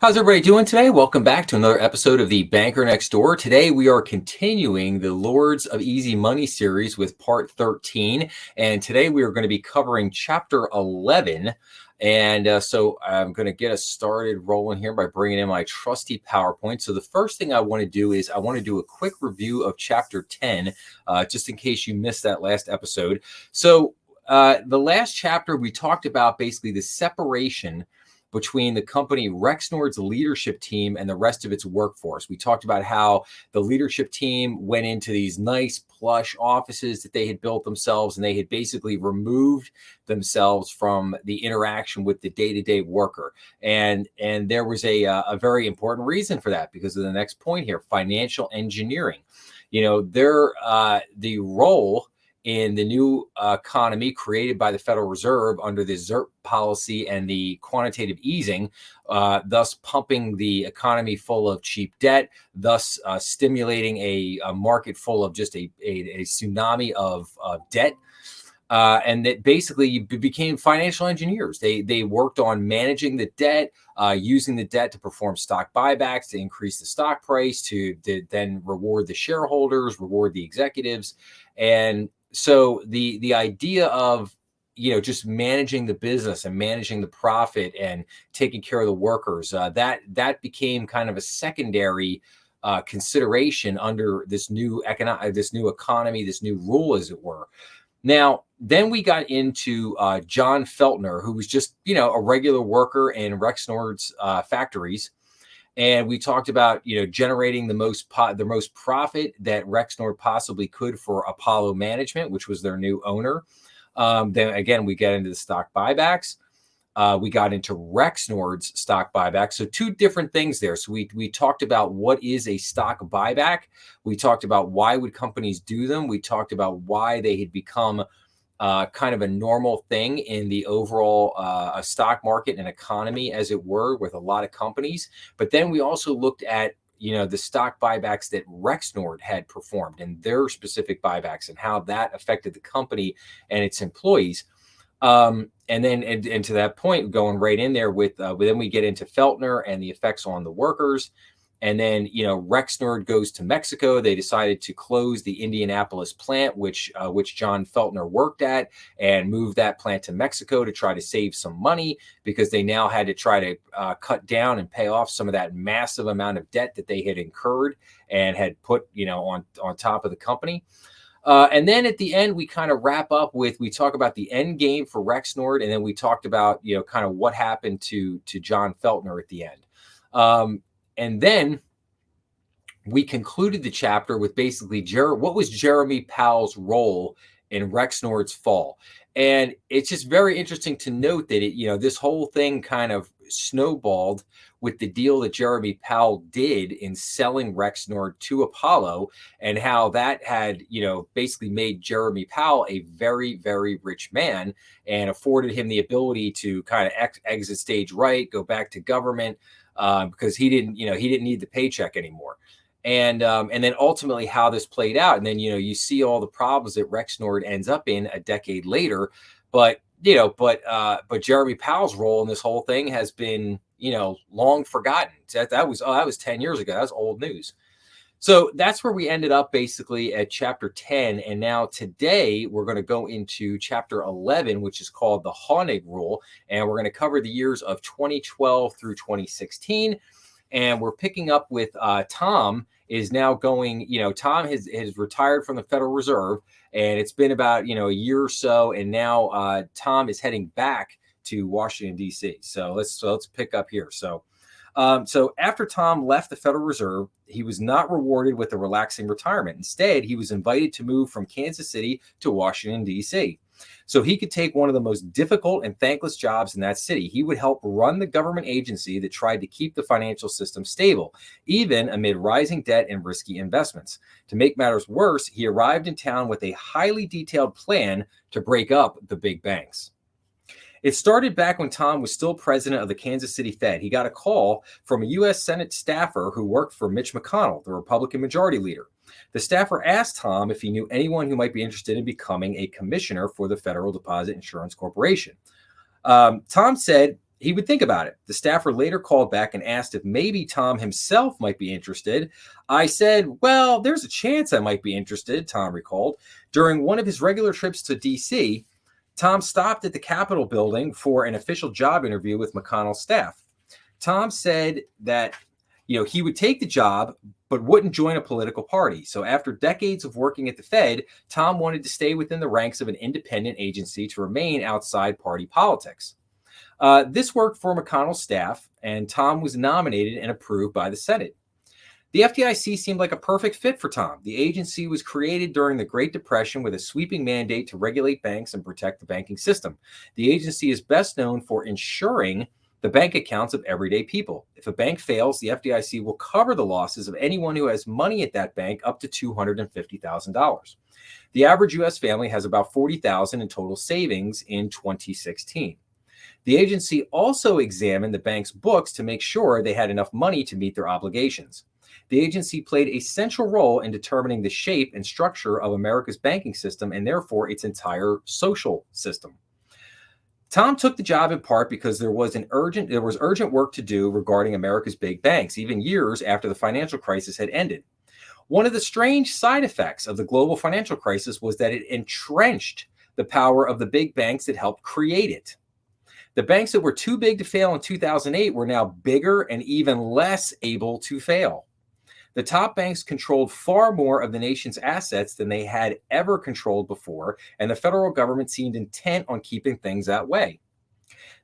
How's everybody doing today? Welcome back to another episode of the Banker Next Door. Today we are continuing the Lords of Easy Money series with part 13. And today we are going to be covering chapter 11. And so I'm going to get us started rolling here by bringing in my trusty PowerPoint. So the first thing I want to do is I want to do a quick review of chapter 10, just in case you missed that last episode. So the last chapter, we talked about basically the separation between the company Rexnord's leadership team and the rest of its workforce. We talked about how the leadership team went into these nice plush offices that they had built themselves, and they had basically removed themselves from the interaction with the day-to-day worker. And there was a very important reason for that, because of the next point here: financial engineering. You know, the role in the new economy created by the Federal Reserve under the ZIRP policy and the quantitative easing, thus pumping the economy full of cheap debt, thus stimulating a market full of just a tsunami of debt. And that basically you became financial engineers. They worked on managing the debt, using the debt to perform stock buybacks, to increase the stock price, to then reward the shareholders, reward the executives. And so the idea of, just managing the business and managing the profit and taking care of the workers, that became kind of a secondary consideration under this new economy, this new rule, as it were. Now, then we got into John Feltner, who was just, a regular worker in Rexnord's factories. And we talked about, generating the most profit that Rexnord possibly could for Apollo Management, which was their new owner. Then again, we get into the stock buybacks. We got into Rexnord's stock buyback. So two different things there. So we talked about what is a stock buyback. We talked about why would companies do them. We talked about why they had become kind of a normal thing in the overall stock market and economy, as it were, with a lot of companies. But then we also looked at, the stock buybacks that Rexnord had performed and their specific buybacks and how that affected the company and its employees. And then and to that point, going right in there with then we get into Feltner and the effects on the workers. And then, Rexnord goes to Mexico. They decided to close the Indianapolis plant, which John Feltner worked at, and move that plant to Mexico to try to save some money, because they now had to try to cut down and pay off some of that massive amount of debt that they had incurred and had put, on top of the company. And then at the end, we kind of wrap up we talk about the end game for Rexnord, and then we talked about, kind of what happened to John Feltner at the end. And then we concluded the chapter with basically what was Jeremy Powell's role in Rexnord's fall. And it's just very interesting to note that this whole thing kind of snowballed with the deal that Jeremy Powell did in selling Rexnord to Apollo, and how that had, basically made Jeremy Powell a very, very rich man and afforded him the ability to kind of exit stage right, go back to government, because he didn't need the paycheck anymore. And then ultimately how this played out. And then, you see all the problems that Rexnord ends up in a decade later. But Jeremy Powell's role in this whole thing has been, long forgotten. That was 10 years ago. That was old news. So that's where we ended up basically at chapter 10. And now today we're going to go into chapter 11, which is called the Honig Rule. And we're going to cover the years of 2012 through 2016. And we're picking up with Tom is now going, Tom has retired from the Federal Reserve, and it's been about, a year or so. And now Tom is heading back to Washington, D.C. So let's pick up here. So after Tom left the Federal Reserve, he was not rewarded with a relaxing retirement. Instead, he was invited to move from Kansas City to Washington, D.C. so he could take one of the most difficult and thankless jobs in that city. He would help run the government agency that tried to keep the financial system stable, even amid rising debt and risky investments. To make matters worse, he arrived in town with a highly detailed plan to break up the big banks. It started back when Tom was still president of the Kansas City Fed. He got a call from a U.S. Senate staffer who worked for Mitch McConnell, the Republican majority leader. The staffer asked Tom if he knew anyone who might be interested in becoming a commissioner for the Federal Deposit Insurance Corporation. Tom said, he would think about it. The staffer later called back and asked if maybe Tom himself might be interested. I said, well, there's a chance I might be interested, Tom recalled. During one of his regular trips to D.C., Tom stopped at the Capitol building for an official job interview with McConnell's staff. Tom said that, he would take the job, but wouldn't join a political party. So after decades of working at the Fed, Tom wanted to stay within the ranks of an independent agency to remain outside party politics. This worked for McConnell's staff, and Tom was nominated and approved by the Senate. The FDIC seemed like a perfect fit for Tom. The agency was created during the Great Depression with a sweeping mandate to regulate banks and protect the banking system. The agency is best known for ensuring the bank accounts of everyday people. If a bank fails, the FDIC will cover the losses of anyone who has money at that bank up to $250,000. The average U.S. family has about $40,000 in total savings in 2016. The agency also examined the bank's books to make sure they had enough money to meet their obligations. The agency played a central role in determining the shape and structure of America's banking system and therefore its entire social system. Tom took the job in part because there was urgent work to do regarding America's big banks, even years after the financial crisis had ended. One of the strange side effects of the global financial crisis was that it entrenched the power of the big banks that helped create it. The banks that were too big to fail in 2008 were now bigger and even less able to fail. The top banks controlled far more of the nation's assets than they had ever controlled before, and the federal government seemed intent on keeping things that way.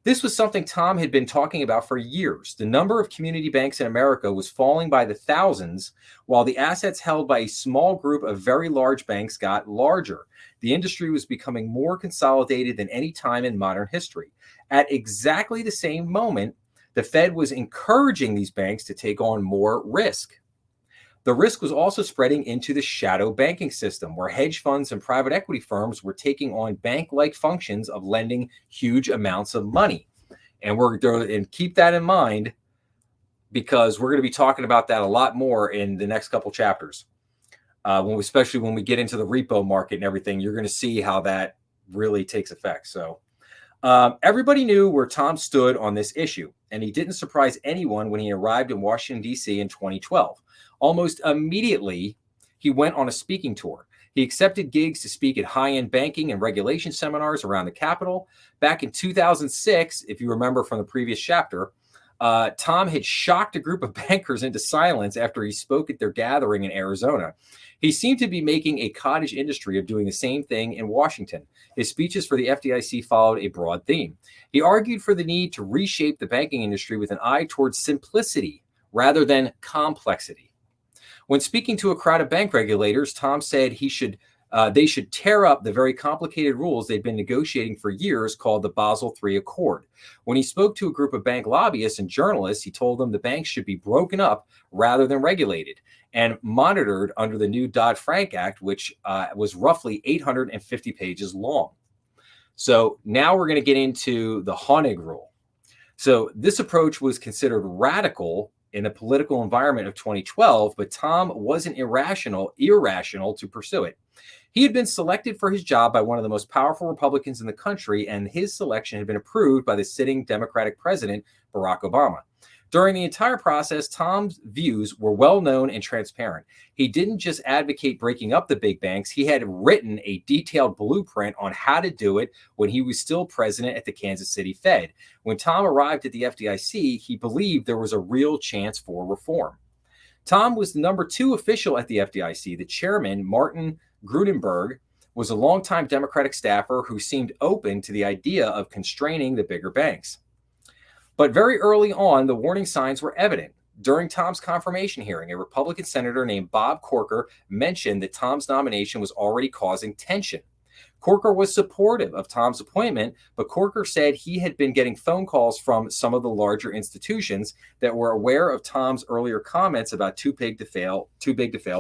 This was something Tom had been talking about for years. The number of community banks in America was falling by the thousands, while the assets held by a small group of very large banks got larger. The industry was becoming more consolidated than any time in modern history. At exactly the same moment, the Fed was encouraging these banks to take on more risk. The risk was also spreading into the shadow banking system, where hedge funds and private equity firms were taking on bank-like functions of lending huge amounts of money. And keep that in mind, because we're going to be talking about that a lot more in the next couple chapters. Especially when we get into the repo market and everything, you're going to see how that really takes effect. So everybody knew where Tom stood on this issue, and he didn't surprise anyone when he arrived in Washington, D.C. in 2012. Almost immediately, he went on a speaking tour. He accepted gigs to speak at high-end banking and regulation seminars around the Capitol. Back in 2006, if you remember from the previous chapter, Tom had shocked a group of bankers into silence after he spoke at their gathering in Arizona. He seemed to be making a cottage industry of doing the same thing in Washington. His speeches for the FDIC followed a broad theme. He argued for the need to reshape the banking industry with an eye towards simplicity rather than complexity. When speaking to a crowd of bank regulators, Tom said they should tear up the very complicated rules they've been negotiating for years called the Basel III Accord. When he spoke to a group of bank lobbyists and journalists, he told them the banks should be broken up rather than regulated and monitored under the new Dodd-Frank Act, which was roughly 850 pages long. So now we're going to get into the Honig rule. So this approach was considered radical in the political environment of 2012, but Tom wasn't irrational to pursue it. He had been selected for his job by one of the most powerful Republicans in the country, and his selection had been approved by the sitting Democratic president, Barack Obama. During the entire process, Tom's views were well known and transparent. He didn't just advocate breaking up the big banks. He had written a detailed blueprint on how to do it when he was still president at the Kansas City Fed. When Tom arrived at the FDIC, he believed there was a real chance for reform. Tom was the number 2 official at the FDIC. The chairman, Martin Grudenberg, was a longtime Democratic staffer who seemed open to the idea of constraining the bigger banks. But very early on, the warning signs were evident. During Tom's confirmation hearing, a Republican senator named Bob Corker mentioned that Tom's nomination was already causing tension. Corker was supportive of Tom's appointment, but Corker said he had been getting phone calls from some of the larger institutions that were aware of Tom's earlier comments about too big to fail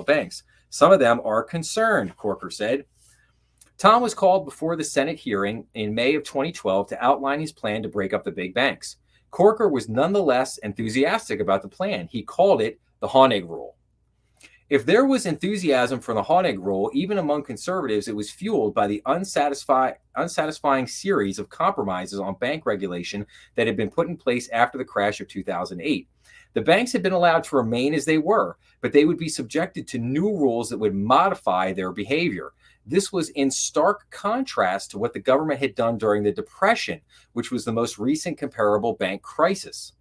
banks. Some of them are concerned, Corker said. Tom was called before the Senate hearing in May of 2012 to outline his plan to break up the big banks. Corker was nonetheless enthusiastic about the plan. He called it the Honig rule. If there was enthusiasm for the Honig rule, even among conservatives, it was fueled by the unsatisfying series of compromises on bank regulation that had been put in place after the crash of 2008. The banks had been allowed to remain as they were, but they would be subjected to new rules that would modify their behavior. This was in stark contrast to what the government had done during the Depression, which was the most recent comparable bank crisis.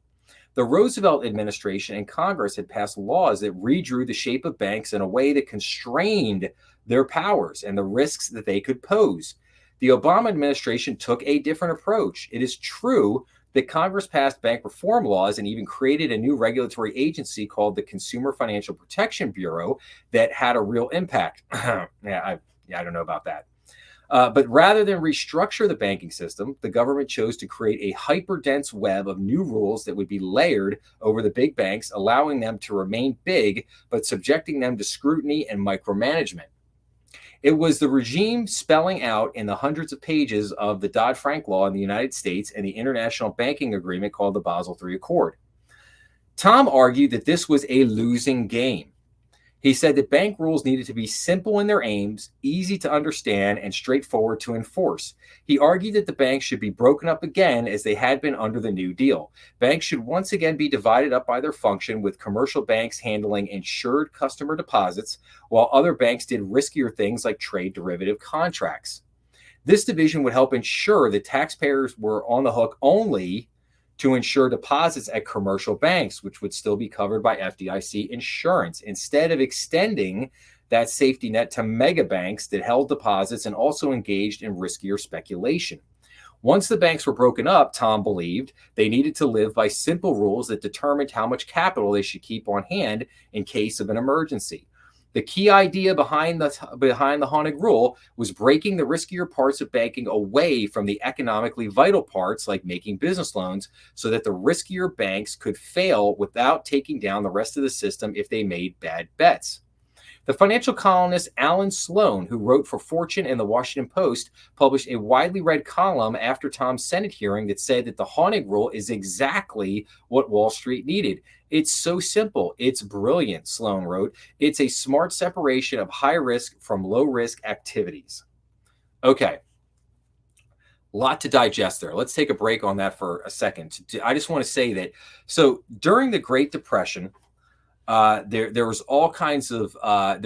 The Roosevelt administration and Congress had passed laws that redrew the shape of banks in a way that constrained their powers and the risks that they could pose. The Obama administration took a different approach. It is true that Congress passed bank reform laws and even created a new regulatory agency called the Consumer Financial Protection Bureau that had a real impact. I don't know about that. But rather than restructure the banking system, the government chose to create a hyper-dense web of new rules that would be layered over the big banks, allowing them to remain big, but subjecting them to scrutiny and micromanagement. It was the regime spelling out in the hundreds of pages of the Dodd-Frank law in the United States and the International Banking Agreement called the Basel III Accord. Tom argued that this was a losing game. He said that bank rules needed to be simple in their aims, easy to understand, and straightforward to enforce. He argued that the banks should be broken up again as they had been under the New Deal. Banks should once again be divided up by their function, with commercial banks handling insured customer deposits, while other banks did riskier things like trade derivative contracts. This division would help ensure that taxpayers were on the hook only to ensure deposits at commercial banks, which would still be covered by FDIC insurance, instead of extending that safety net to mega banks that held deposits and also engaged in riskier speculation. Once the banks were broken up, Tom believed they needed to live by simple rules that determined how much capital they should keep on hand in case of an emergency. The key idea behind the Honig rule was breaking the riskier parts of banking away from the economically vital parts, like making business loans, so that the riskier banks could fail without taking down the rest of the system if they made bad bets. The financial columnist Alan Sloan, who wrote for Fortune and the Washington Post, published a widely read column after Tom's Senate hearing that said that the Honig rule is exactly what Wall Street needed. It's so simple. It's brilliant, Sloan wrote. It's a smart separation of high risk from low risk activities. Okay. A lot to digest there. Let's take a break on that for a second. I just want to say that, so during the Great Depression, there was all kinds of what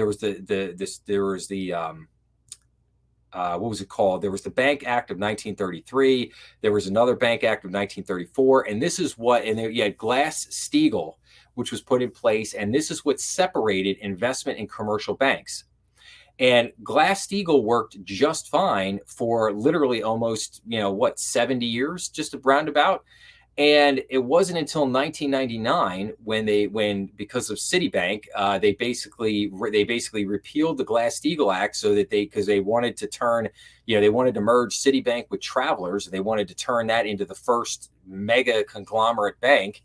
was it called? There was the Bank Act of 1933. There was another Bank Act of 1934, and this is what. And there you had Glass-Steagall, which was put in place, and this is what separated investment in commercial banks. And Glass-Steagall worked just fine for literally almost 70 years, just a roundabout. And it wasn't until 1999 when because of Citibank, they basically repealed the Glass-Steagall Act so that because they wanted to turn, they wanted to merge Citibank with Travelers. They wanted to turn that into the first mega conglomerate bank,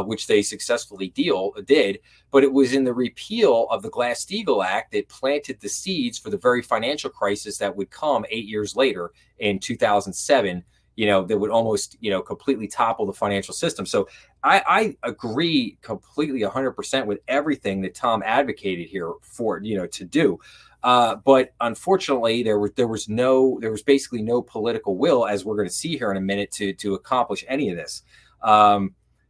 which they successfully did. But it was in the repeal of the Glass-Steagall Act that planted the seeds for the very financial crisis that would come 8 years later in 2007. That would almost, completely topple the financial system. So I agree completely 100% with everything that Tom advocated here for, to do. But unfortunately, there was basically no political will, as we're going to see here in a minute, to accomplish any of this.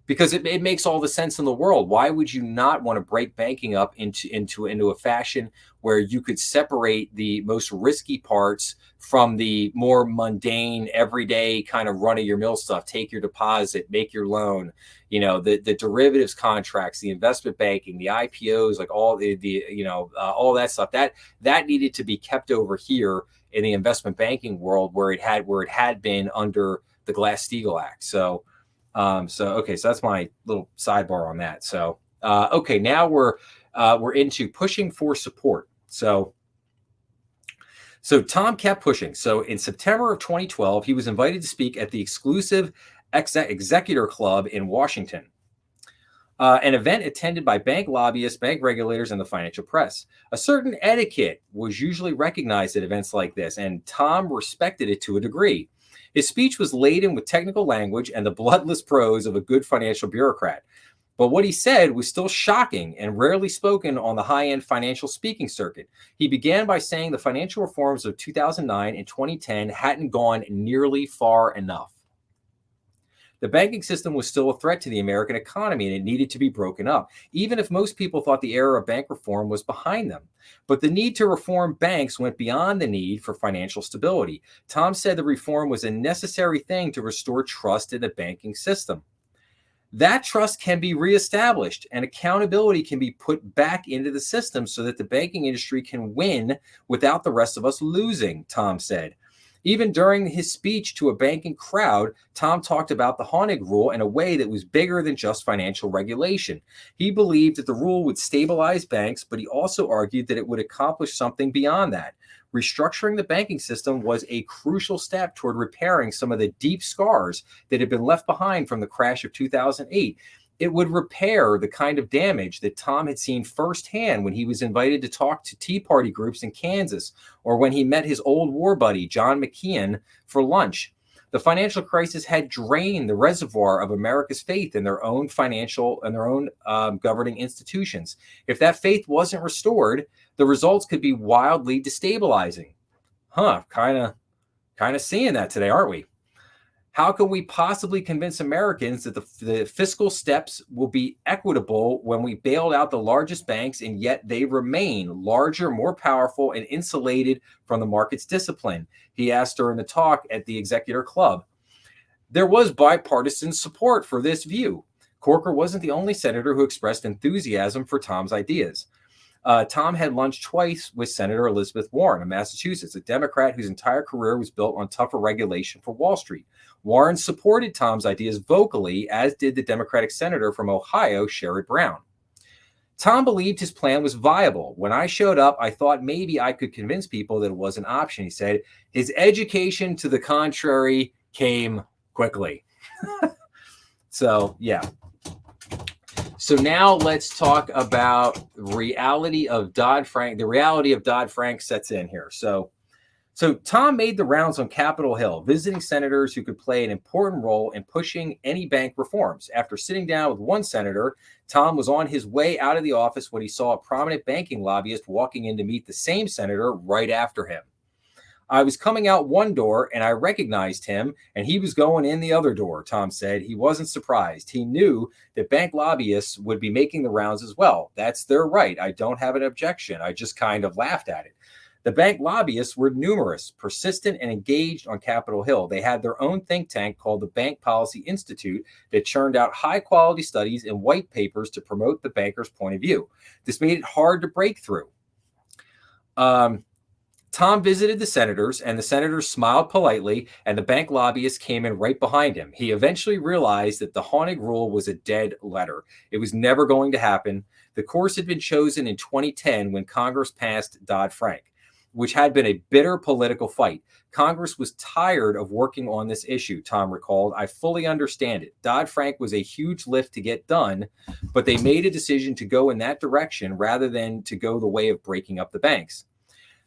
Because it makes all the sense in the world. Why would you not want to break banking up into a fashion where you could separate the most risky parts from the more mundane, everyday kind of run-of-your-mill stuff? Take your deposit, make your loan, the derivatives contracts, the investment banking, the IPOs, like all all that stuff. That needed to be kept over here in the investment banking world where it had been under the Glass-Steagall Act. So that's my little sidebar on that. So, okay, now we're into pushing for support. So Tom kept pushing. So in September of 2012, he was invited to speak at the exclusive Executor Club in Washington, an event attended by bank lobbyists, bank regulators, and the financial press. A certain etiquette was usually recognized at events like this, and Tom respected it to a degree. His speech was laden with technical language and the bloodless prose of a good financial bureaucrat. But what he said was still shocking and rarely spoken on the high-end financial speaking circuit. He began by saying the financial reforms of 2009 and 2010 hadn't gone nearly far enough. The banking system was still a threat to the American economy and it needed to be broken up, even if most people thought the era of bank reform was behind them. But the need to reform banks went beyond the need for financial stability. Tom said the reform was a necessary thing to restore trust in the banking system. That trust can be reestablished and accountability can be put back into the system so that the banking industry can win without the rest of us losing, Tom said. Even during his speech to a banking crowd, Tom talked about the Honig rule in a way that was bigger than just financial regulation. He believed that the rule would stabilize banks, but he also argued that it would accomplish something beyond that. Restructuring the banking system was a crucial step toward repairing some of the deep scars that had been left behind from the crash of 2008. It would repair the kind of damage that Tom had seen firsthand when he was invited to talk to Tea Party groups in Kansas, or when he met his old war buddy, John McKeon, for lunch. The financial crisis had drained the reservoir of America's faith in their own financial and their own governing institutions. If that faith wasn't restored, the results could be wildly destabilizing. Kind of seeing that today, aren't we? How can we possibly convince Americans that the fiscal steps will be equitable when we bailed out the largest banks and yet they remain larger, more powerful, and insulated from the market's discipline? He asked during the talk at the Executor Club. There was bipartisan support for this view. Corker wasn't the only senator who expressed enthusiasm for Tom's ideas. Tom had lunch twice with Senator Elizabeth Warren of Massachusetts, a Democrat whose entire career was built on tougher regulation for Wall Street. Warren supported Tom's ideas vocally, as did the Democratic senator from Ohio, Sherrod Brown. Tom believed his plan was viable. When I showed up, I thought maybe I could convince people that it was an option, he said. His education to the contrary came quickly. So, yeah. So now let's talk about reality of Dodd-Frank. The reality of Dodd-Frank sets in here. So Tom made the rounds on Capitol Hill, visiting senators who could play an important role in pushing any bank reforms. After sitting down with one senator, Tom was on his way out of the office when he saw a prominent banking lobbyist walking in to meet the same senator right after him. I was coming out one door and I recognized him and he was going in the other door, Tom said. He wasn't surprised. He knew that bank lobbyists would be making the rounds as well. That's their right. I don't have an objection. I just kind of laughed at it. The bank lobbyists were numerous, persistent, and engaged on Capitol Hill. They had their own think tank called the Bank Policy Institute that churned out high-quality studies and white papers to promote the banker's point of view. This made it hard to break through. Tom visited the senators, and the senators smiled politely, and the bank lobbyist came in right behind him. He eventually realized that the Honig rule was a dead letter. It was never going to happen. The course had been chosen in 2010 when Congress passed Dodd-Frank, which had been a bitter political fight. Congress was tired of working on this issue, Tom recalled. I fully understand it. Dodd-Frank was a huge lift to get done, but they made a decision to go in that direction rather than to go the way of breaking up the banks.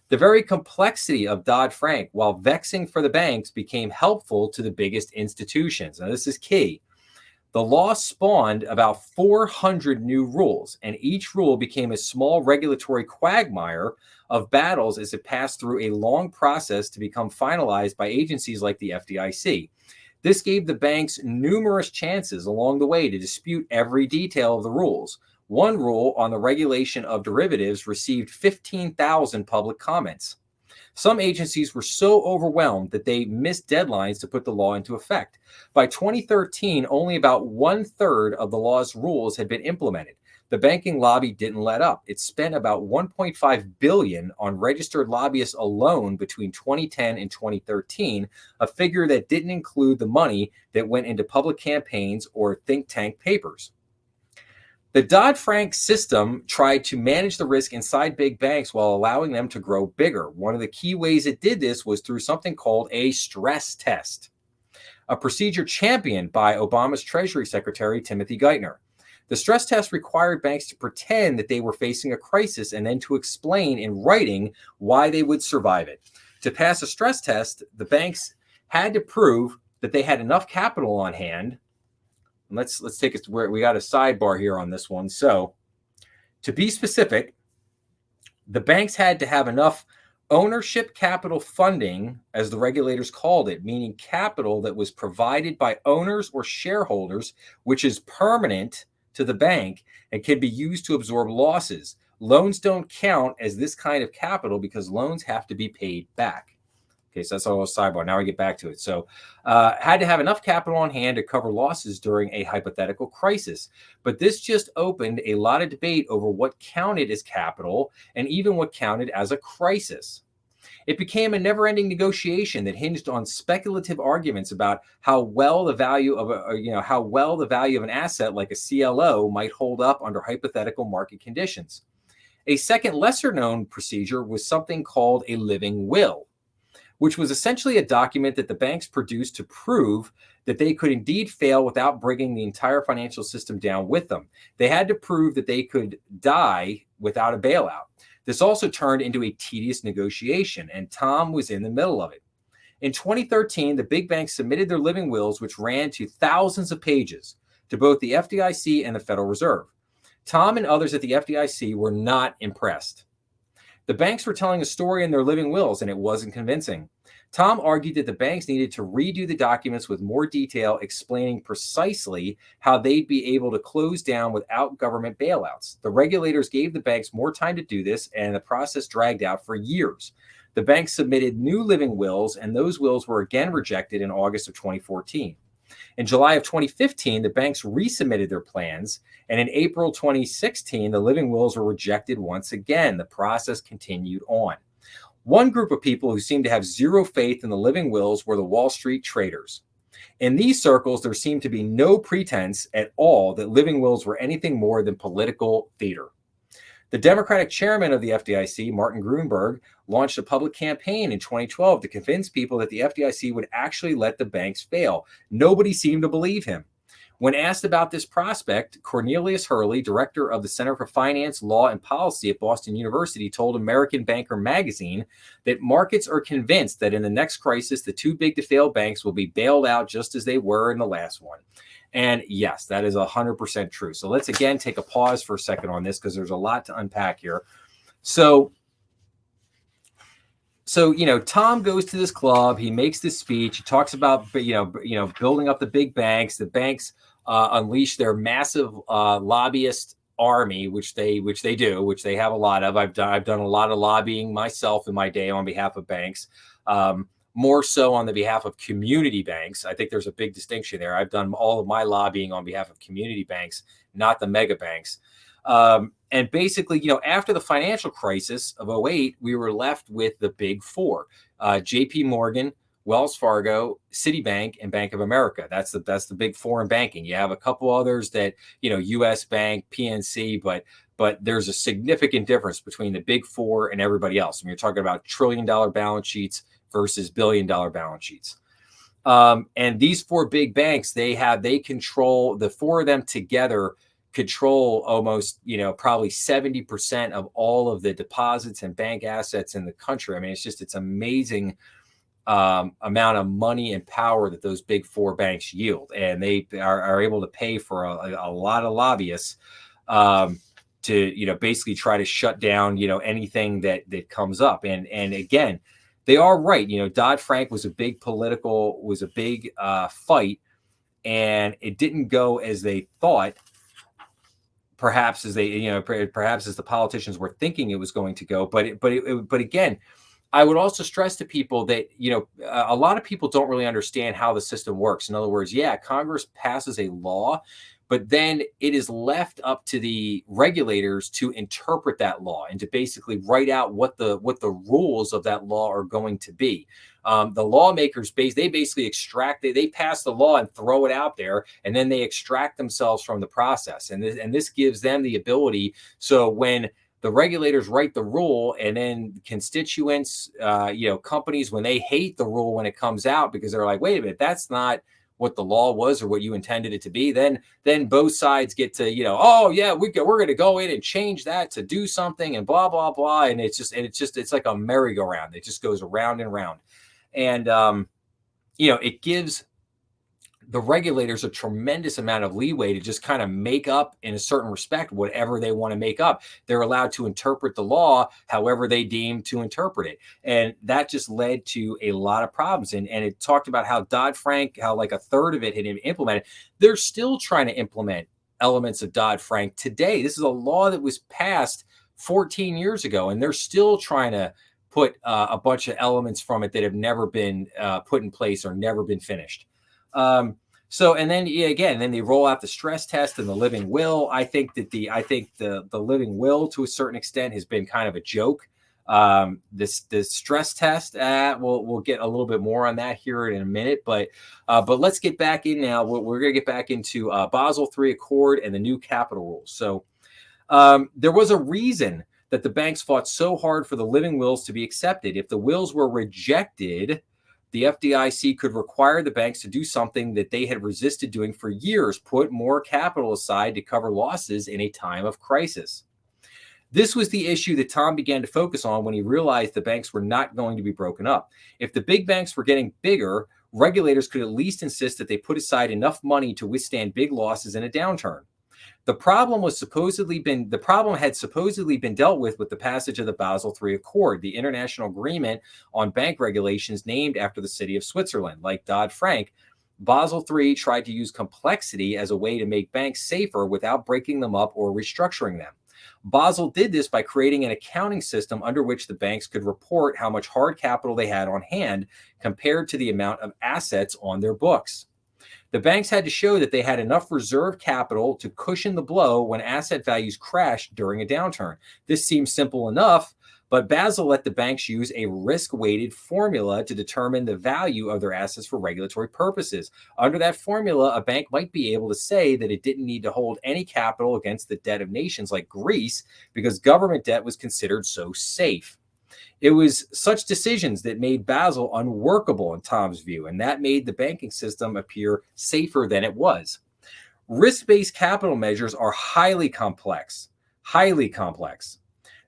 The very complexity of Dodd-Frank, while vexing for the banks, became helpful to the biggest institutions. Now, this is key. The law spawned about 400 new rules, and each rule became a small regulatory quagmire of battles as it passed through a long process to become finalized by agencies like the FDIC. This gave the banks numerous chances along the way to dispute every detail of the rules. One rule on the regulation of derivatives received 15,000 public comments. Some agencies were so overwhelmed that they missed deadlines to put the law into effect. By 2013, only about 1/3 of the law's rules had been implemented. The banking lobby didn't let up. It spent about $1.5 billion on registered lobbyists alone between 2010 and 2013, a figure that didn't include the money that went into public campaigns or think tank papers. The Dodd-Frank system tried to manage the risk inside big banks while allowing them to grow bigger. One of the key ways it did this was through something called a stress test, a procedure championed by Obama's Treasury Secretary, Timothy Geithner. The stress test required banks to pretend that they were facing a crisis and then to explain in writing why they would survive it. To pass a stress test, the banks had to prove that they had enough capital on hand let's take it where we got a sidebar here on this one. So to be specific, the banks had to have enough ownership capital funding, as the regulators called it, meaning capital that was provided by owners or shareholders, which is permanent to the bank and can be used to absorb losses. Loans don't count as this kind of capital because loans have to be paid back. Okay, so that's all a sidebar. Now we get back to it. So had to have enough capital on hand to cover losses during a hypothetical crisis. But this just opened a lot of debate over what counted as capital and even what counted as a crisis. It became a never-ending negotiation that hinged on speculative arguments about how well the value of an asset like a CLO might hold up under hypothetical market conditions. A second lesser-known procedure was something called a living will, which was essentially a document that the banks produced to prove that they could indeed fail without bringing the entire financial system down with them. They had to prove that they could die without a bailout. This also turned into a tedious negotiation, and Tom was in the middle of it. In 2013, the big banks submitted their living wills, which ran to thousands of pages, to both the FDIC and the Federal Reserve. Tom and others at the FDIC were not impressed. The banks were telling a story in their living wills, and it wasn't convincing. Tom argued that the banks needed to redo the documents with more detail, explaining precisely how they'd be able to close down without government bailouts. The regulators gave the banks more time to do this, and the process dragged out for years. The banks submitted new living wills, and those wills were again rejected in August of 2014. In July of 2015, the banks resubmitted their plans, and in April 2016, the living wills were rejected once again. The process continued on. One group of people who seemed to have zero faith in the living wills were the Wall Street traders. In these circles, there seemed to be no pretense at all that living wills were anything more than political theater. The Democratic chairman of the FDIC, Martin Gruenberg, launched a public campaign in 2012 to convince people that the FDIC would actually let the banks fail. Nobody seemed to believe him. When asked about this prospect, Cornelius Hurley, director of the Center for Finance, Law, and Policy at Boston University, told American Banker magazine that markets are convinced that in the next crisis, the too big to fail banks will be bailed out just as they were in the last one. And yes, that is 100% true. So let's again take a pause for a second on this because there's a lot to unpack here. So Tom goes to this club. He makes this speech. He talks about building up the big banks. The banks unleash their massive lobbyist army, which they have a lot of. I've done a lot of lobbying myself in my day on behalf of banks. More so on the behalf of community banks. I think there's a big distinction there. I've done all of my lobbying on behalf of community banks, not the mega banks. And basically, after the financial crisis of 2008, we were left with the big four, JP Morgan, Wells Fargo, Citibank, and Bank of America. That's the big four in banking. You have a couple others that, US Bank, PNC, but there's a significant difference between the big four and everybody else. I mean, you're talking about $1 trillion balance sheets versus $1 billion balance sheets. And these four big banks, they control, the four of them together control almost, probably 70% of all of the deposits and bank assets in the country. I mean, it's amazing amount of money and power that those big four banks yield. And they are able to pay for a lot of lobbyists to, basically try to shut down, anything that comes up. And again, they are right. Dodd-Frank was a big fight, and it didn't go as they thought, perhaps as the politicians were thinking it was going to go. But again, I would also stress to people that, a lot of people don't really understand how the system works. In other words, Congress passes a law, but then it is left up to the regulators to interpret that law and to basically write out what the rules of that law are going to be. The lawmakers basically extract, they pass the law and throw it out there, and then they extract themselves from the process. And this gives them the ability. So when the regulators write the rule, and then constituents, companies, when they hate the rule when it comes out because they're like, wait a minute, that's not what the law was or what you intended it to be, then both sides get to, we're going to go in and change that to do something and blah, blah, blah. And it's like a merry-go-round. It just goes around and around. And, it gives the regulators a tremendous amount of leeway to just kind of make up in a certain respect whatever they want to make up. They're allowed to interpret the law however they deem to interpret it. And that just led to a lot of problems. And it talked about how Dodd-Frank, how like a third of it had been implemented. They're still trying to implement elements of Dodd-Frank today. This is a law that was passed 14 years ago, and they're still trying to put a bunch of elements from it that have never been put in place or never been finished. And then again, then they roll out the stress test and the living will. I think the living will to a certain extent has been kind of a joke. This stress test, we'll get a little bit more on that here in a minute, but let's get back in now. We're going to get back into Basel III Accord and the new capital rules. So there was a reason that the banks fought so hard for the living wills to be accepted. If the wills were rejected, the FDIC could require the banks to do something that they had resisted doing for years: put more capital aside to cover losses in a time of crisis. This was the issue that Tom began to focus on when he realized the banks were not going to be broken up. If the big banks were getting bigger, regulators could at least insist that they put aside enough money to withstand big losses in a downturn. The problem had supposedly been dealt with the passage of the Basel III Accord, the international agreement on bank regulations named after the city of Switzerland. Like Dodd-Frank, Basel III tried to use complexity as a way to make banks safer without breaking them up or restructuring them. Basel did this by creating an accounting system under which the banks could report how much hard capital they had on hand compared to the amount of assets on their books. The banks had to show that they had enough reserve capital to cushion the blow when asset values crashed during a downturn. This seems simple enough, but Basel let the banks use a risk-weighted formula to determine the value of their assets for regulatory purposes. Under that formula, a bank might be able to say that it didn't need to hold any capital against the debt of nations like Greece because government debt was considered so safe. It was such decisions that made Basel unworkable in Tom's view, and that made the banking system appear safer than it was. Risk-based capital measures are highly complex.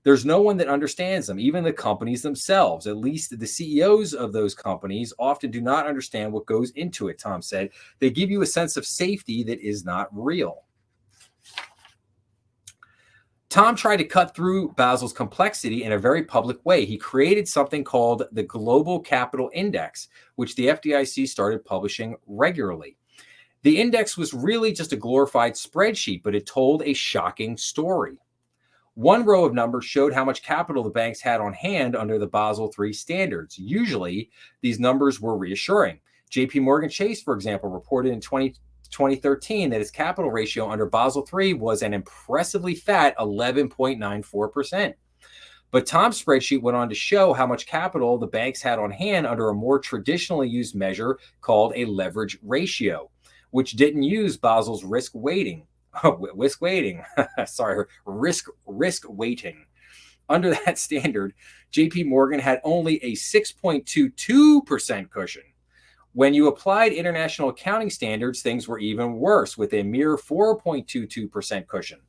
There's no one that understands them, even the companies themselves. At least the CEOs of those companies often do not understand what goes into it, Tom said. They give you a sense of safety that is not real. Tom tried to cut through Basel's complexity in a very public way. He created something called the Global Capital Index, which the FDIC started publishing regularly. The index was really just a glorified spreadsheet, but it told a shocking story. One row of numbers showed how much capital the banks had on hand under the Basel III standards. Usually, these numbers were reassuring. JP Morgan Chase, for example, reported in 2013 that its capital ratio under Basel III was an impressively fat 11.94%. But Tom's spreadsheet went on to show how much capital the banks had on hand under a more traditionally used measure called a leverage ratio, which didn't use Basel's risk weighting. Risk weighting. Under that standard, JP Morgan had only a 6.22% cushion. When you applied international accounting standards, things were even worse, with a mere 4.22% cushion.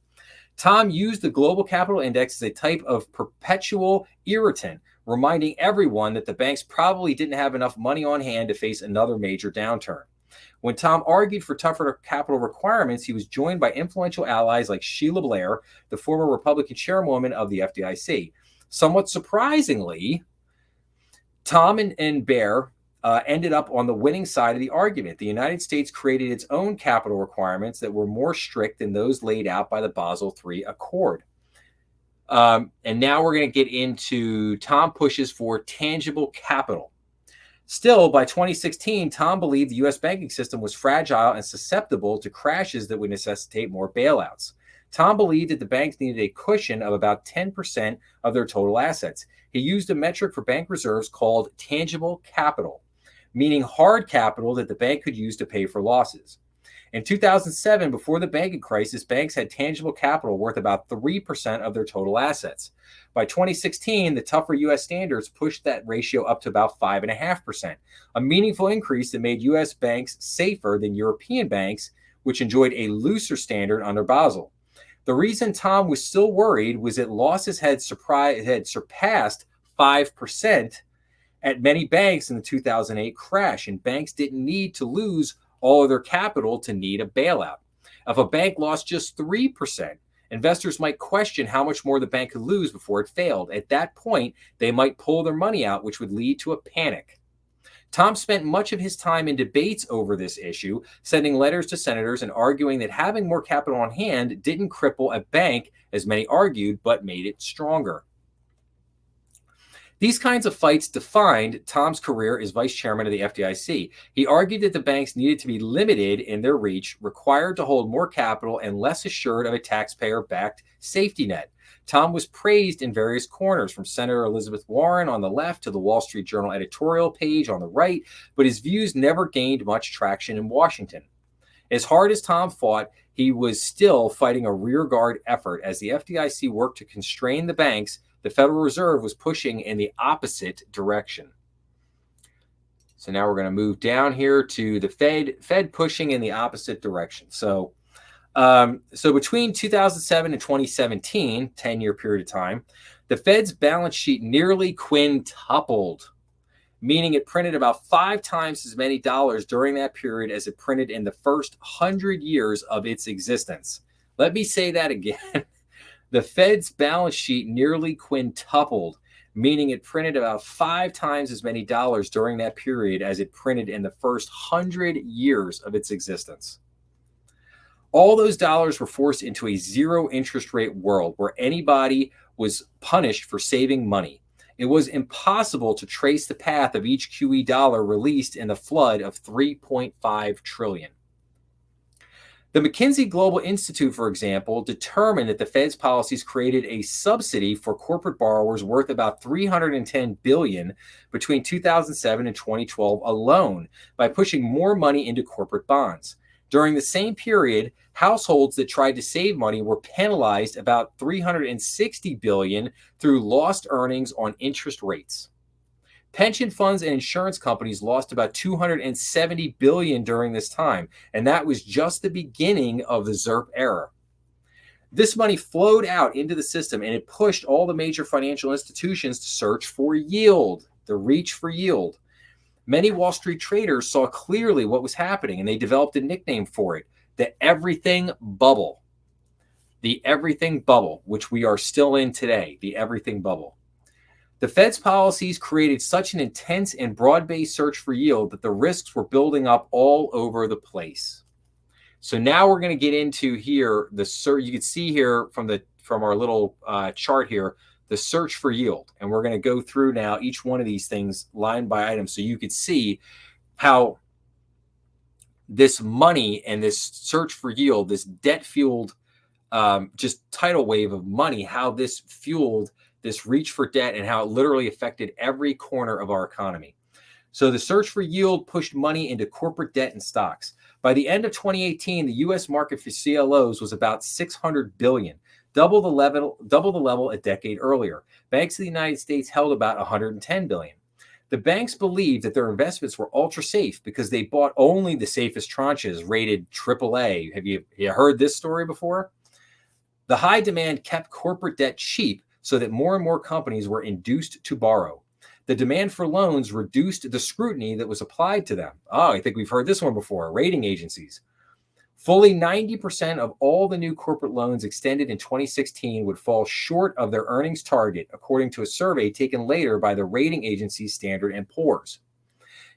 Tom used the Global Capital Index as a type of perpetual irritant, reminding everyone that the banks probably didn't have enough money on hand to face another major downturn. When Tom argued for tougher capital requirements, he was joined by influential allies like Sheila Blair, the former Republican chairwoman of the FDIC. Somewhat surprisingly, Tom and Blair ended up on the winning side of the argument. The United States created its own capital requirements that were more strict than those laid out by the Basel III Accord. And now we're going to get into Tom pushes for tangible capital. Still, by 2016, Tom believed the U.S. banking system was fragile and susceptible to crashes that would necessitate more bailouts. Tom believed that the banks needed a cushion of about 10% of their total assets. He used a metric for bank reserves called tangible capital, meaning hard capital that the bank could use to pay for losses. In 2007, before the banking crisis, banks had tangible capital worth about 3% of their total assets. By 2016, the tougher U.S. standards pushed that ratio up to about 5.5%, a meaningful increase that made U.S. banks safer than European banks, which enjoyed a looser standard under Basel. The reason Tom was still worried was that losses had surpassed 5% at many banks in the 2008 crash, and banks didn't need to lose all of their capital to need a bailout. If a bank lost just 3%, investors might question how much more the bank could lose before it failed. At that point, they might pull their money out, which would lead to a panic. Tom spent much of his time in debates over this issue, sending letters to senators and arguing that having more capital on hand didn't cripple a bank, as many argued, but made it stronger. These kinds of fights defined Tom's career as vice chairman of the FDIC. He argued that the banks needed to be limited in their reach, required to hold more capital, and less assured of a taxpayer-backed safety net. Tom was praised in various corners, from Senator Elizabeth Warren on the left to the Wall Street Journal editorial page on the right, but his views never gained much traction in Washington. As hard as Tom fought, he was still fighting a rearguard effort. As the FDIC worked to constrain the banks, the Federal Reserve was pushing in the opposite direction. So now we're going to move down here to the Fed pushing in the opposite direction. So between 2007 and 2017, 10-year period of time, the Fed's balance sheet nearly quintupled, meaning it printed about 5 times as many dollars during that period as it printed in the first 100 years of its existence. Let me say that again. The Fed's balance sheet nearly quintupled, meaning it printed about 5 times as many dollars during that period as it printed in the first 100 years of its existence. All those dollars were forced into a zero interest rate world where anybody was punished for saving money. It was impossible to trace the path of each QE dollar released in the flood of $3.5 trillion. The McKinsey Global Institute, for example, determined that the Fed's policies created a subsidy for corporate borrowers worth about $310 billion between 2007 and 2012 alone by pushing more money into corporate bonds. During the same period, households that tried to save money were penalized about $360 billion through lost earnings on interest rates. Pension funds and insurance companies lost about $270 billion during this time, and that was just the beginning of the ZIRP era. This money flowed out into the system, and it pushed all the major financial institutions to search for yield, the reach for yield. Many Wall Street traders saw clearly what was happening, and they developed a nickname for it, the everything bubble. The everything bubble, which we are still in today, the everything bubble. The Fed's policies created such an intense and broad-based search for yield that the risks were building up all over the place. So now we're going to get into here you can see here from our little chart here, the search for yield. And we're going to go through now each one of these things line by item so you could see how this money and this search for yield, this debt-fueled just tidal wave of money, how this fueled this reach for debt and how it literally affected every corner of our economy. So the search for yield pushed money into corporate debt and stocks. By the end of 2018, the U.S. market for CLOs was about $600 billion, double the level a decade earlier. Banks in the United States held about $110 billion. The banks believed that their investments were ultra safe because they bought only the safest tranches rated AAA. Have you heard this story before? The high demand kept corporate debt cheap so that more and more companies were induced to borrow. The demand for loans reduced the scrutiny that was applied to them. Oh, I think we've heard this one before, rating agencies. Fully 90% of all the new corporate loans extended in 2016 would fall short of their earnings target, according to a survey taken later by the rating agency Standard & Poor's.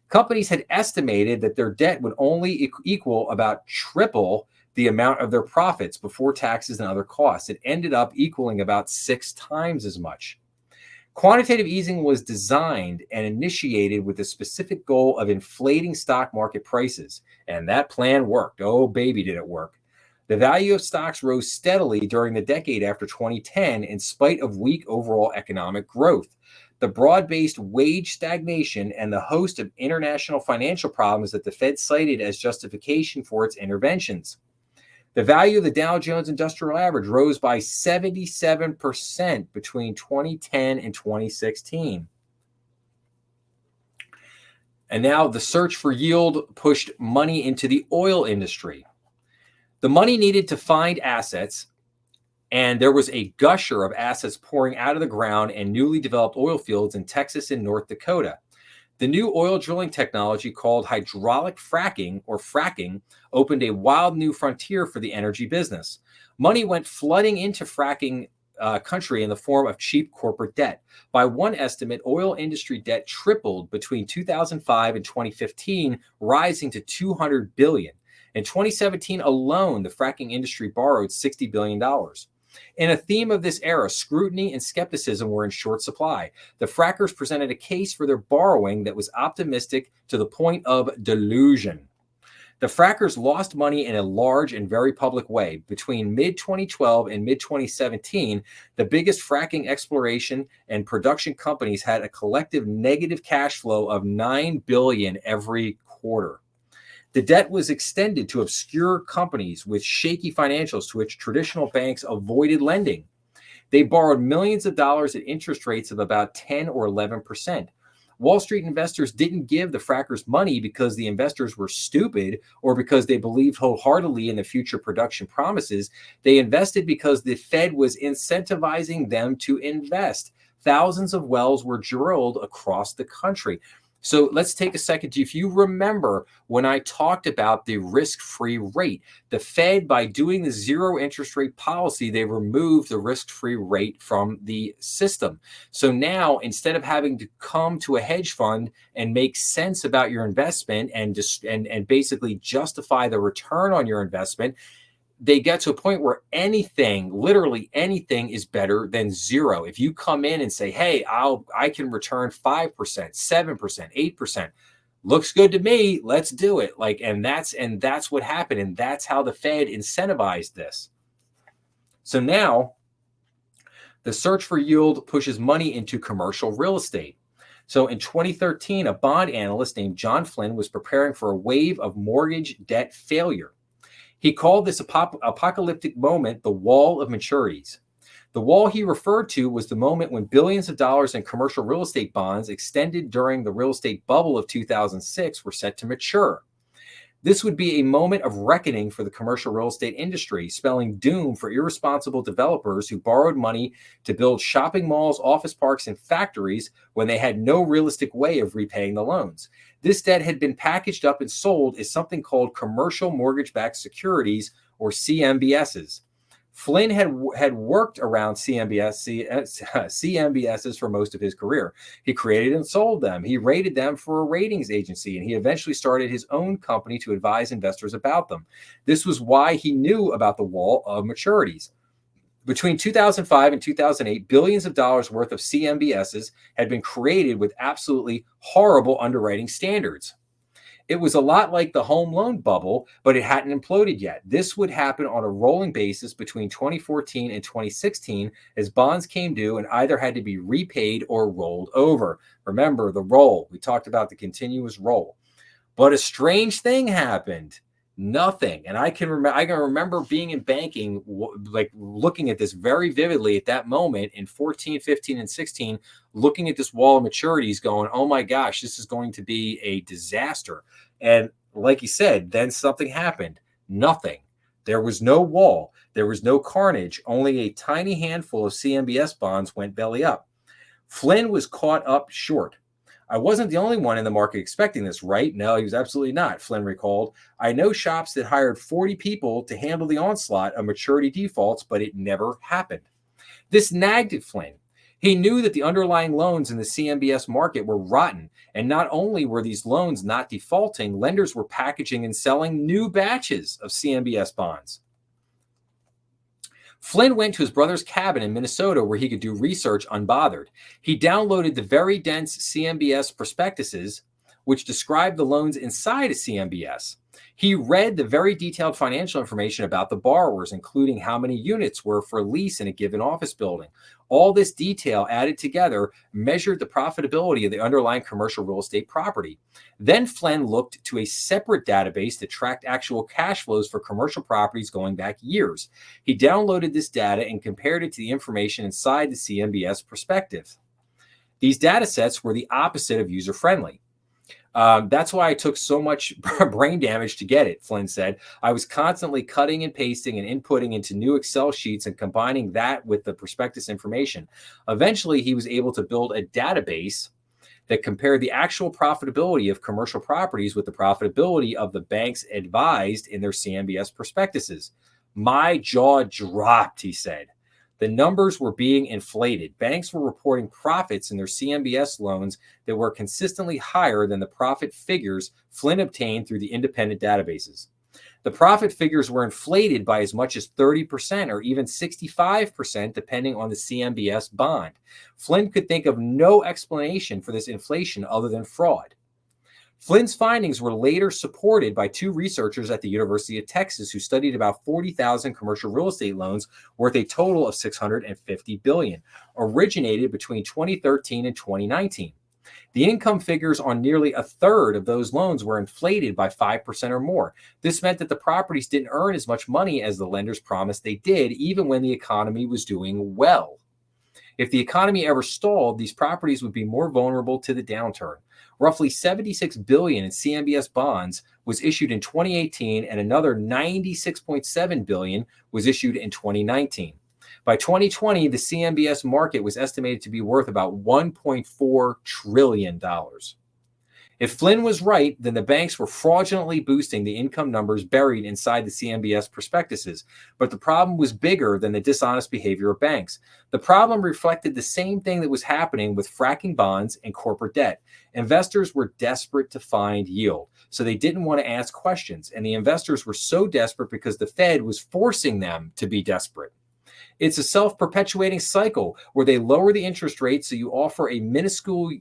Companies had estimated that their debt would only equal about triple the amount of their profits before taxes and other costs. It ended up equaling about 6 times as much. Quantitative easing was designed and initiated with the specific goal of inflating stock market prices, and that plan worked. Oh, baby, did it work. The value of stocks rose steadily during the decade after 2010 in spite of weak overall economic growth. The broad-based wage stagnation and the host of international financial problems that the Fed cited as justification for its interventions. The value of the Dow Jones Industrial Average rose by 77% between 2010 and 2016. And now the search for yield pushed money into the oil industry. The money needed to find assets, and there was a gusher of assets pouring out of the ground and newly developed oil fields in Texas and North Dakota. The new oil drilling technology called hydraulic fracking or fracking opened a wild new frontier for the energy business. Money went flooding into fracking country in the form of cheap corporate debt. By one estimate, oil industry debt tripled between 2005 and 2015, rising to 200 billion. In 2017 alone, the fracking industry borrowed $60 billion. In a theme of this era, scrutiny and skepticism were in short supply. The frackers presented a case for their borrowing that was optimistic to the point of delusion. The frackers lost money in a large and very public way. Between mid 2012 and mid 2017, the biggest fracking exploration and production companies had a collective negative cash flow of $9 billion every quarter. The debt was extended to obscure companies with shaky financials to which traditional banks avoided lending. They borrowed millions of dollars at interest rates of about 10 or 11%. Wall Street investors didn't give the frackers money because the investors were stupid or because they believed wholeheartedly in the future production promises. They invested because the Fed was incentivizing them to invest. Thousands of wells were drilled across the country. So let's take a second. If you remember when I talked about the risk-free rate, the Fed, by doing the zero interest rate policy, they removed the risk-free rate from the system. So now, instead of having to come to a hedge fund and make sense about your investment and basically justify the return on your investment, they get to a point where anything, literally anything, is better than zero. If you come in and say, hey, I can return 5%, 7%, 8%, looks good to me, let's do it. And that's what happened. And that's how the Fed incentivized this. So now the search for yield pushes money into commercial real estate. So in 2013, a bond analyst named John Flynn was preparing for a wave of mortgage debt failure. He called this apocalyptic moment the wall of maturities. The wall he referred to was the moment when billions of dollars in commercial real estate bonds extended during the real estate bubble of 2006 were set to mature. This would be a moment of reckoning for the commercial real estate industry, spelling doom for irresponsible developers who borrowed money to build shopping malls, office parks, and factories when they had no realistic way of repaying the loans. This debt had been packaged up and sold as something called commercial mortgage-backed securities, or CMBSs. Flynn had worked around CMBSs for most of his career. He created and sold them. He rated them for a ratings agency, and he eventually started his own company to advise investors about them. This was why he knew about the wall of maturities. Between 2005 and 2008, billions of dollars worth of CMBSs had been created with absolutely horrible underwriting standards. It was a lot like the home loan bubble, but it hadn't imploded yet. This would happen on a rolling basis between 2014 and 2016 as bonds came due and either had to be repaid or rolled over. Remember the roll. We talked about the continuous roll. But a strange thing happened. Nothing. And I can remember being in banking, like looking at this very vividly at that moment in 14, 15, and 16, looking at this wall of maturities going, oh my gosh, this is going to be a disaster. And like you said, then something happened. Nothing. There was no wall. There was no carnage. Only a tiny handful of CMBS bonds went belly up. Flynn was caught up short. I wasn't the only one in the market expecting this, right? No, he was absolutely not, Flynn recalled. I know shops that hired 40 people to handle the onslaught of maturity defaults, but it never happened. This nagged at Flynn. He knew that the underlying loans in the CMBS market were rotten, and not only were these loans not defaulting, lenders were packaging and selling new batches of CMBS bonds. Flynn went to his brother's cabin in Minnesota where he could do research unbothered. He downloaded the very dense CMBS prospectuses, which described the loans inside a CMBS. He read the very detailed financial information about the borrowers, including how many units were for lease in a given office building. All this detail added together measured the profitability of the underlying commercial real estate property. Then Flynn looked to a separate database that tracked actual cash flows for commercial properties going back years. He downloaded this data and compared it to the information inside the CMBS prospectus. These data sets were the opposite of user-friendly. That's why I took so much brain damage to get it, Flynn said. I was constantly cutting and pasting and inputting into new Excel sheets and combining that with the prospectus information. Eventually, he was able to build a database that compared the actual profitability of commercial properties with the profitability of the banks advised in their CMBS prospectuses. My jaw dropped, he said. The numbers were being inflated. Banks were reporting profits in their CMBS loans that were consistently higher than the profit figures Flynn obtained through the independent databases. The profit figures were inflated by as much as 30% or even 65%, depending on the CMBS bond. Flynn could think of no explanation for this inflation other than fraud. Flynn's findings were later supported by two researchers at the University of Texas who studied about 40,000 commercial real estate loans worth a total of $650 billion, originated between 2013 and 2019. The income figures on nearly a third of those loans were inflated by 5% or more. This meant that the properties didn't earn as much money as the lenders promised they did, even when the economy was doing well. If the economy ever stalled, these properties would be more vulnerable to the downturn. Roughly $76 billion in CMBS bonds was issued in 2018, and another $96.7 billion was issued in 2019. By 2020, the CMBS market was estimated to be worth about $1.4 trillion. If Flynn was right, then the banks were fraudulently boosting the income numbers buried inside the CMBS prospectuses. But the problem was bigger than the dishonest behavior of banks. The problem reflected the same thing that was happening with fracking bonds and corporate debt. Investors were desperate to find yield, so they didn't want to ask questions. And the investors were so desperate because the Fed was forcing them to be desperate. It's a self-perpetuating cycle where they lower the interest rate so you offer a minuscule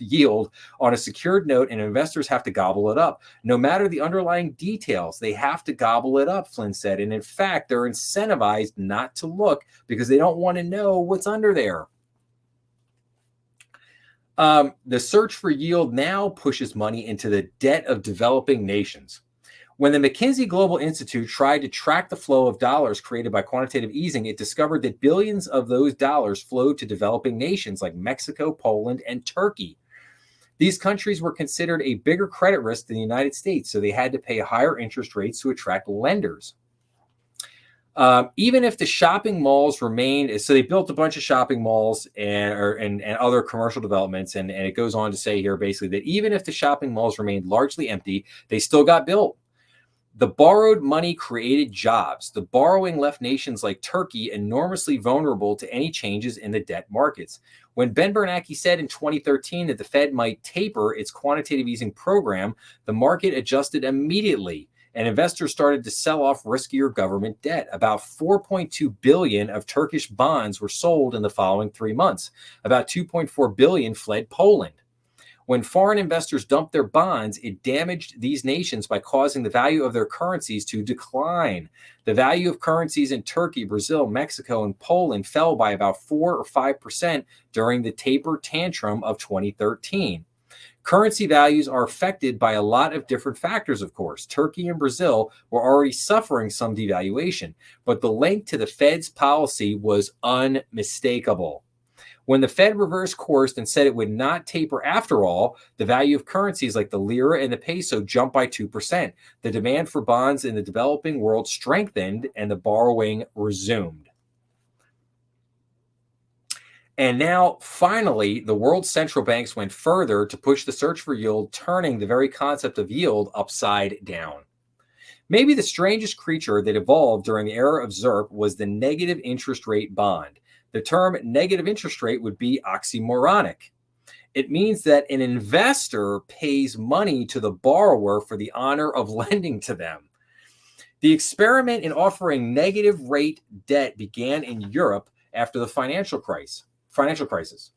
yield on a secured note, and investors have to gobble it up. No matter the underlying details, they have to gobble it up, Flynn said. And in fact, they're incentivized not to look because they don't want to know what's under there. The search for yield now pushes money into the debt of developing nations. When the McKinsey Global Institute tried to track the flow of dollars created by quantitative easing, it discovered that billions of those dollars flowed to developing nations like Mexico, Poland, and Turkey. These countries were considered a bigger credit risk than the United States, so they had to pay higher interest rates to attract lenders. Even if the shopping malls remained, so they built a bunch of shopping malls and other commercial developments, and it goes on to say here basically that even if the shopping malls remained largely empty, they still got built. The borrowed money created jobs. The borrowing left nations like Turkey enormously vulnerable to any changes in the debt markets. When Ben Bernanke said in 2013 that the Fed might taper its quantitative easing program, the market adjusted immediately, and investors started to sell off riskier government debt. About $4.2 billion of Turkish bonds were sold in the following 3 months. About $2.4 billion fled Poland. When foreign investors dumped their bonds, it damaged these nations by causing the value of their currencies to decline. The value of currencies in Turkey, Brazil, Mexico, and Poland fell by about 4 or 5% during the taper tantrum of 2013. Currency values are affected by a lot of different factors, of course. Turkey and Brazil were already suffering some devaluation, but the link to the Fed's policy was unmistakable. When the Fed reversed course and said it would not taper after all, the value of currencies like the lira and the peso jumped by 2%. The demand for bonds in the developing world strengthened and the borrowing resumed. And now, finally, the world's central banks went further to push the search for yield, turning the very concept of yield upside down. Maybe the strangest creature that evolved during the era of ZIRP was the negative interest rate bond. The term negative interest rate would be oxymoronic. It means that an investor pays money to the borrower for the honor of lending to them. The experiment in offering negative rate debt began in Europe after the financial crisis.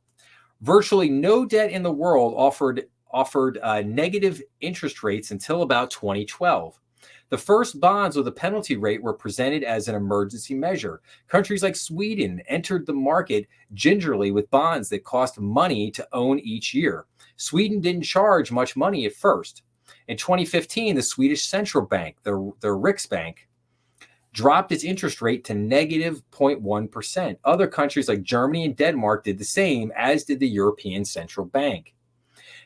Virtually no debt in the world offered negative interest rates until about 2012. The first bonds with a penalty rate were presented as an emergency measure. Countries like Sweden entered the market gingerly with bonds that cost money to own each year. Sweden didn't charge much money at first. In 2015, the Swedish central bank, the Riksbank, dropped its interest rate to negative 0.1%. Other countries like Germany and Denmark did the same, as did the European Central Bank.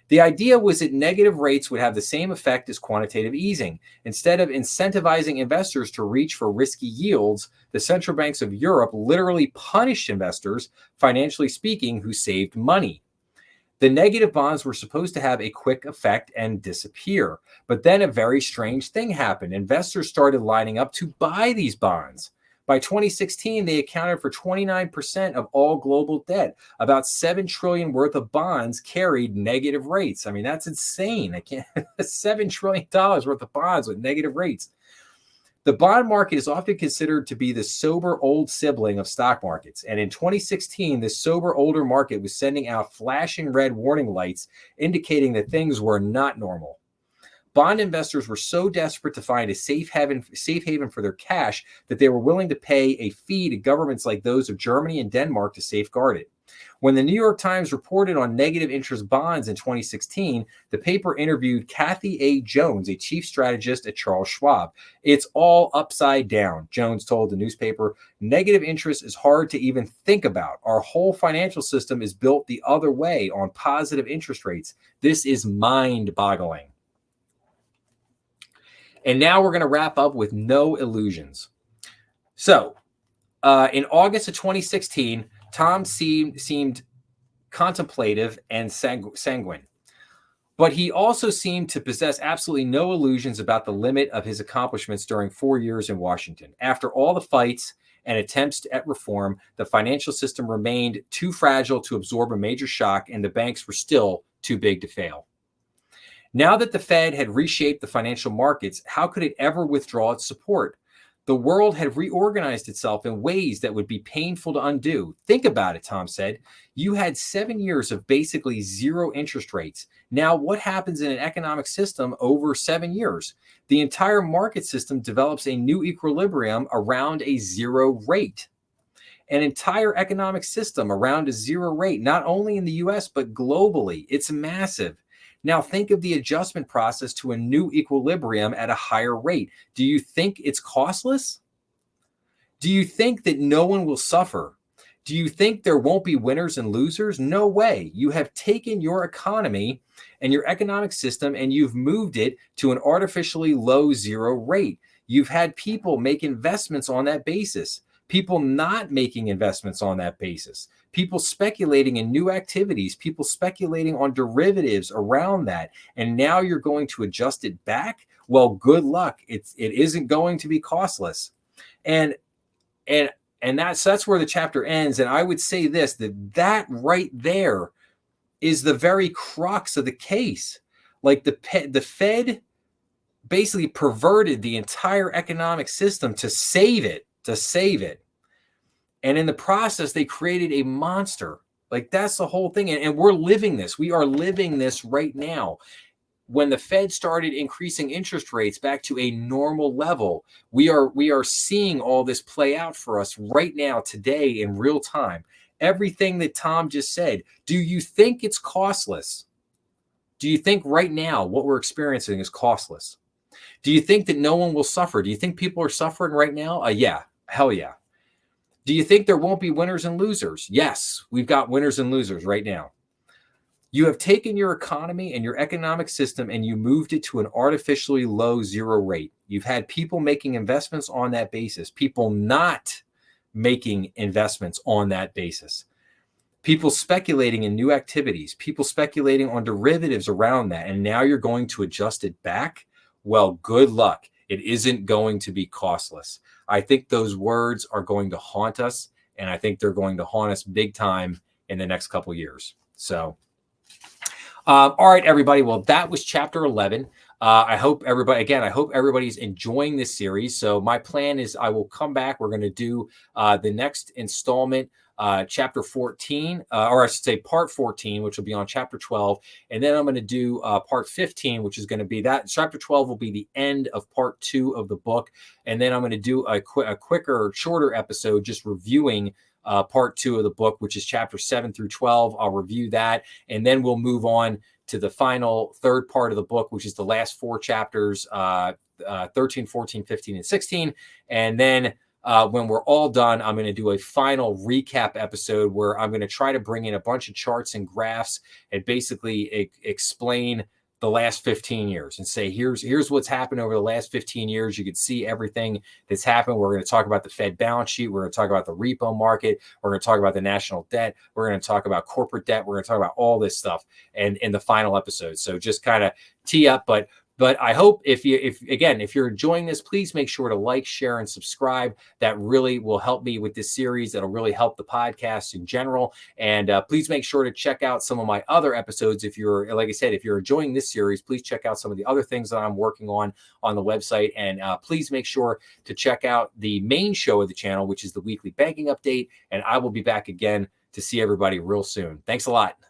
The idea was that negative rates would have the same effect as quantitative easing. Instead of incentivizing investors to reach for risky yields, the central banks of Europe literally punished investors, financially speaking, who saved money. The negative bonds were supposed to have a quick effect and disappear. But then a very strange thing happened. Investors started lining up to buy these bonds. By 2016, they accounted for 29% of all global debt. About 7 trillion worth of bonds carried negative rates. I mean, that's insane. I can't $7 trillion worth of bonds with negative rates. The bond market is often considered to be the sober old sibling of stock markets. And in 2016, the sober older market was sending out flashing red warning lights indicating that things were not normal. Bond investors were so desperate to find a safe haven for their cash that they were willing to pay a fee to governments like those of Germany and Denmark to safeguard it. When the New York Times reported on negative interest bonds in 2016, the paper interviewed Kathy A. Jones, a chief strategist at Charles Schwab. "It's all upside down," Jones told the newspaper. "Negative interest is hard to even think about. Our whole financial system is built the other way on positive interest rates. This is mind-boggling." And now we're going to wrap up with no illusions. So, in August of 2016, Tom seemed contemplative and sanguine, but he also seemed to possess absolutely no illusions about the limit of his accomplishments during 4 years in Washington. After all the fights and attempts at reform, the financial system remained too fragile to absorb a major shock, and the banks were still too big to fail. Now that the Fed had reshaped the financial markets, how could it ever withdraw its support? The world had reorganized itself in ways that would be painful to undo. Think about it, Tom said. You had 7 years of basically zero interest rates. Now, what happens in an economic system over 7 years? The entire market system develops a new equilibrium around a zero rate. An entire economic system around a zero rate, not only in the US, but globally. It's massive. Now think of the adjustment process to a new equilibrium at a higher rate. Do you think it's costless? Do you think that no one will suffer? Do you think there won't be winners and losers? No way. You have taken your economy and your economic system and you've moved it to an artificially low zero rate. You've had people make investments on that basis, people not making investments on that basis, people speculating in new activities, people speculating on derivatives around that. And now you're going to adjust it back? Well, good luck. It isn't going to be costless. And that's where the chapter ends. And I would say this, that right there is the very crux of the case. Like the Fed basically perverted the entire economic system to save it. And in the process, they created a monster. Like that's the whole thing. And we're living this. We are living this right now. When the Fed started increasing interest rates back to a normal level, we are seeing all this play out for us right now, today, in real time. Everything that Tom just said. Do you think it's costless? Do you think right now what we're experiencing is costless? Do you think that no one will suffer? Do you think people are suffering right now? Yeah, hell yeah. Do you think there won't be winners and losers? Yes, we've got winners and losers right now. You have taken your economy and your economic system and you moved it to an artificially low zero rate. You've had people making investments on that basis, people not making investments on that basis, people speculating in new activities, people speculating on derivatives around that. And now you're going to adjust it back? Well, good luck. It isn't going to be costless. I think those words are going to haunt us, and I think they're going to haunt us big time in the next couple of years. So, all right, everybody. Well, that was chapter 11. I hope everybody's enjoying this series. So my plan is I will come back. We're going to do the next installment, chapter 14, or I should say part 14, which will be on chapter 12. And then I'm going to do part 15, which is going to be that. Chapter 12 will be the end of part 2 of the book. And then I'm going to do a quicker, shorter episode just reviewing part 2 of the book, which is chapter 7 through 12. I'll review that. And then we'll move on to the final third part of the book, which is the last 4 chapters, 13, 14, 15, and 16. And then when we're all done, I'm going to do a final recap episode where I'm going to try to bring in a bunch of charts and graphs and basically explain the last 15 years and say, here's what's happened over the last 15 years. You can see everything that's happened. We're going to talk about the Fed balance sheet. We're going to talk about the repo market. We're going to talk about the national debt. We're going to talk about corporate debt. We're going to talk about all this stuff and in the final episode. So just kind of tee up, but I hope if you're enjoying this, please make sure to like, share, and subscribe. That really will help me with this series. That'll really help the podcast in general. And please make sure to check out some of my other episodes. If you're, like I said, if you're enjoying this series, please check out some of the other things that I'm working on the website. And please make sure to check out the main show of the channel, which is the weekly banking update. And I will be back again to see everybody real soon. Thanks a lot.